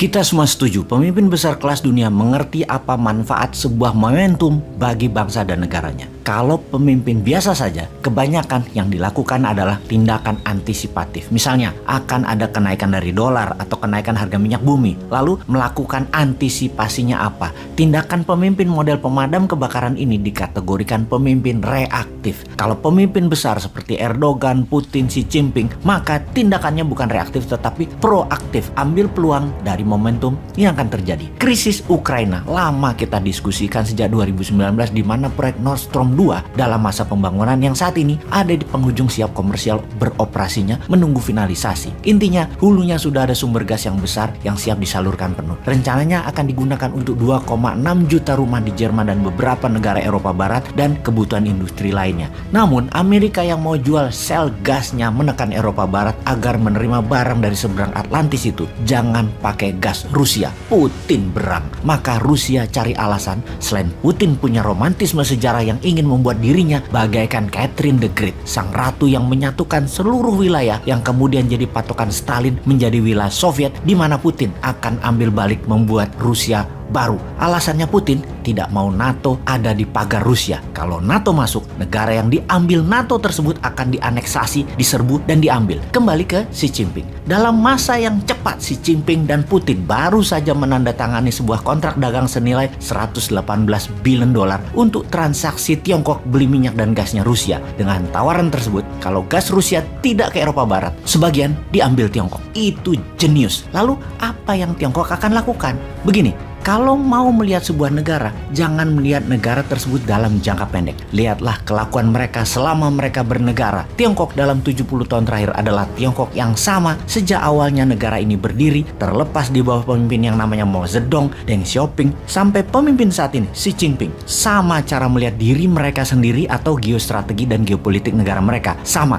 Kita semua setuju, pemimpin besar kelas dunia mengerti apa manfaat sebuah momentum bagi bangsa dan negaranya. Kalau pemimpin biasa saja, kebanyakan yang dilakukan adalah tindakan antisipatif. Misalnya, akan ada kenaikan dari dolar atau kenaikan harga minyak bumi. Lalu melakukan antisipasinya apa? Tindakan pemimpin model pemadam kebakaran ini dikategorikan pemimpin reaktif. Kalau pemimpin besar seperti Erdogan, Putin, Xi Jinping, maka tindakannya bukan reaktif tetapi proaktif. Ambil peluang dari momentum yang akan terjadi. Krisis Ukraina lama kita diskusikan sejak 2019 di mana proyek Nord Stream 2 dalam masa pembangunan yang saat ini ada di penghujung siap komersial beroperasinya menunggu finalisasi. Intinya hulunya sudah ada sumber gas yang besar yang siap disalurkan penuh. Rencananya akan digunakan untuk 2,6 juta rumah di Jerman dan beberapa negara Eropa Barat dan kebutuhan industri lainnya. Namun Amerika yang mau jual sel gasnya menekan Eropa Barat agar menerima barang dari seberang Atlantis itu jangan pakai gas Rusia. Putin berang. Maka Rusia cari alasan selain Putin punya romantisme sejarah yang ingin membuat dirinya bagaikan Catherine the Great, sang ratu yang menyatukan seluruh wilayah yang kemudian jadi patokan Stalin menjadi wilayah Soviet, di mana Putin akan ambil balik membuat Rusia baru. Alasannya Putin tidak mau NATO ada di pagar Rusia. Kalau NATO masuk, negara yang diambil NATO tersebut akan dianeksasi, diserbu dan diambil. Kembali ke Xi Jinping. Dalam masa yang cepat, Xi Jinping dan Putin baru saja menandatangani sebuah kontrak dagang senilai 118 billion dolar untuk transaksi Tiongkok beli minyak dan gasnya Rusia. Dengan tawaran tersebut, kalau gas Rusia tidak ke Eropa Barat, sebagian diambil Tiongkok. Itu jenius. Lalu apa yang Tiongkok akan lakukan? Begini, kalau mau melihat sebuah negara, jangan melihat negara tersebut dalam jangka pendek. Lihatlah kelakuan mereka selama mereka bernegara. Tiongkok dalam 70 tahun terakhir adalah Tiongkok yang sama sejak awalnya negara ini berdiri, terlepas di bawah pemimpin yang namanya Mao Zedong, Deng Xiaoping, sampai pemimpin saat ini, Xi Jinping. Sama cara melihat diri mereka sendiri atau geostrategi dan geopolitik negara mereka. Sama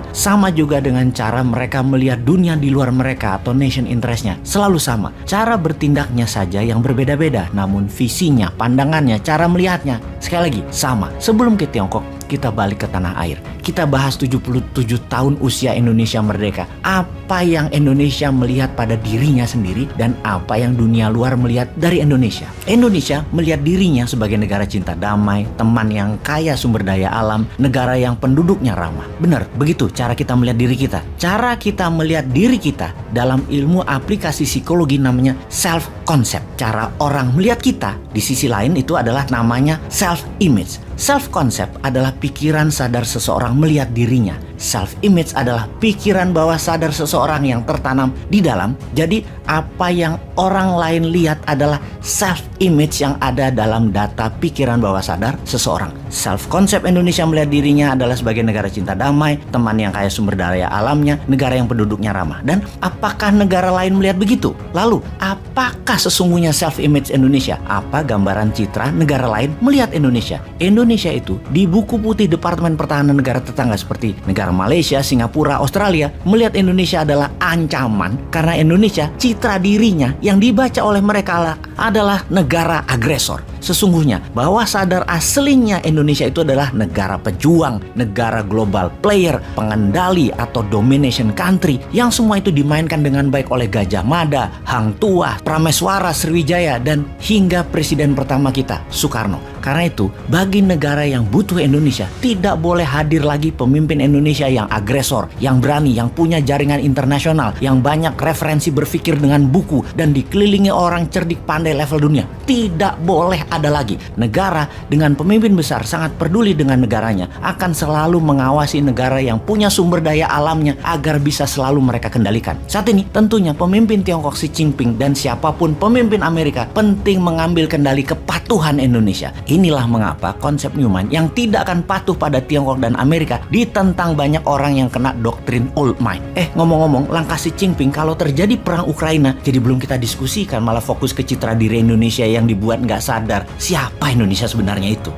juga dengan cara mereka melihat dunia di luar mereka atau nation interest-nya. Selalu sama. Cara bertindaknya saja yang berbeda-beda. Namun visinya, pandangannya, cara melihatnya sekali lagi sama. Sebelum ke Tiongkok, kita balik ke tanah air. Kita bahas 77 tahun usia Indonesia merdeka. Apa yang Indonesia melihat pada dirinya sendiri dan apa yang dunia luar melihat dari Indonesia. Indonesia melihat dirinya sebagai negara cinta damai, teman yang kaya sumber daya alam, negara yang penduduknya ramah. Benar, begitu cara kita melihat diri kita. Cara kita melihat diri kita dalam ilmu aplikasi psikologi namanya self-concept. Cara orang melihat kita di sisi lain itu adalah namanya self-image. Self-concept adalah pikiran sadar seseorang melihat dirinya. Self-image adalah pikiran bawah sadar seseorang yang tertanam di dalam. Jadi apa yang orang lain lihat adalah self-image yang ada dalam data pikiran bawah sadar seseorang. Self-concept Indonesia melihat dirinya adalah sebagai negara cinta damai, teman yang kaya sumber daya alamnya, negara yang penduduknya ramah. Dan apakah negara lain melihat begitu? Lalu apakah sesungguhnya self-image Indonesia? Apa gambaran citra negara lain melihat Indonesia? Indonesia itu di buku putih Departemen Pertahanan negara tetangga seperti negara Malaysia, Singapura, Australia melihat Indonesia adalah ancaman karena Indonesia citra dirinya yang dibaca oleh mereka adalah negara agresor. Sesungguhnya bawah sadar aslinya Indonesia itu adalah negara pejuang, negara global player, pengendali atau domination country yang semua itu dimainkan dengan baik oleh Gajah Mada, Hang Tuah, Prameswara, Sriwijaya dan hingga presiden pertama kita, Soekarno. Karena itu, bagi negara yang butuh Indonesia, tidak boleh hadir lagi pemimpin Indonesia yang agresor, yang berani, yang punya jaringan internasional, yang banyak referensi berpikir dengan buku, dan dikelilingi orang cerdik pandai level dunia. Tidak boleh ada lagi. Negara dengan pemimpin besar sangat peduli dengan negaranya, akan selalu mengawasi negara yang punya sumber daya alamnya agar bisa selalu mereka kendalikan. Saat ini, tentunya pemimpin Tiongkok Xi Jinping dan siapapun pemimpin Amerika penting mengambil kendali kepatuhan Indonesia. Inilah mengapa konsep Newman yang tidak akan patuh pada Tiongkok dan Amerika ditentang banyak orang yang kena doktrin old mind. Ngomong-ngomong, langkah Xi Jinping kalau terjadi perang Ukraina, jadi belum kita diskusikan, malah fokus ke citra diri Indonesia yang dibuat nggak sadar siapa Indonesia sebenarnya itu.